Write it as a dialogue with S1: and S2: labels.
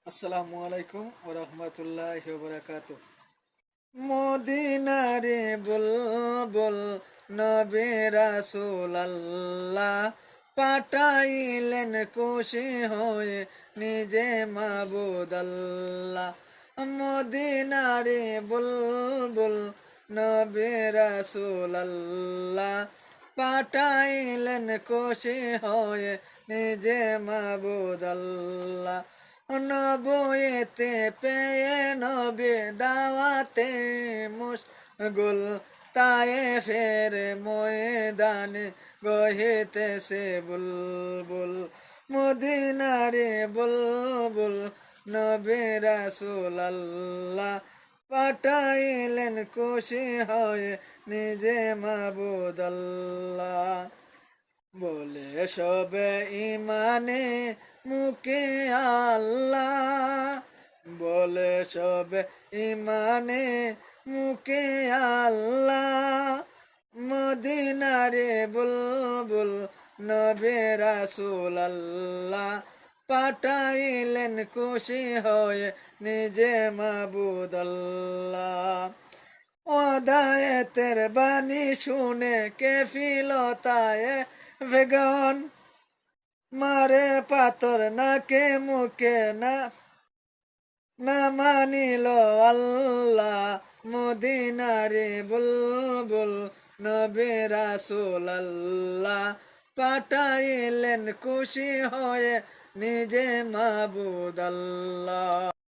S1: আসসালামু আলাইকুম ওয়া রাহমাতুল্লাহি ওয়া বারাকাতুহু। মদিনারে বুলবুল নবী রাসূলুল্লাহ পাঠাইলেন খুশি হয়ে নিজে মাবুদ আল্লাহ। মদিনারে বুলবুল নবী রাসূলুল্লাহ পাঠাইলেন খুশি হয়ে নিজে মাবুদ আল্লাহ। নবুয়তে পেয়ে নবী দাওয়াতে মুশগুল তায়েফের ময়দানে গহিতেছে বুলবুল। মদিনারে বুলবুল নবী রাসূলুল্লাহ পাঠাইলেন খুশি হয়ে নিজে মাবুদ আল্লাহ। বলে সবে ইমানে মুখে আল্লাহ, বলে সবে ইমানে মুখে আল্লাহ। মদিনারে বুলবুল নবী রাসূলুল্লাহ পাঠাইলেন খুশি হয়ে নিজে মাবুদ আল্লাহ। ওদায়েতের বাণী শুনে কেফিলতায় বেগন মারে পাথর নাকে মুখে না মানিল আল্লাহ। মদিনারে বুলবুল নবী রাসূলুল্লাহ পাঠাইলেন খুশি হয়ে নিজে মাবুদ আল্লাহ।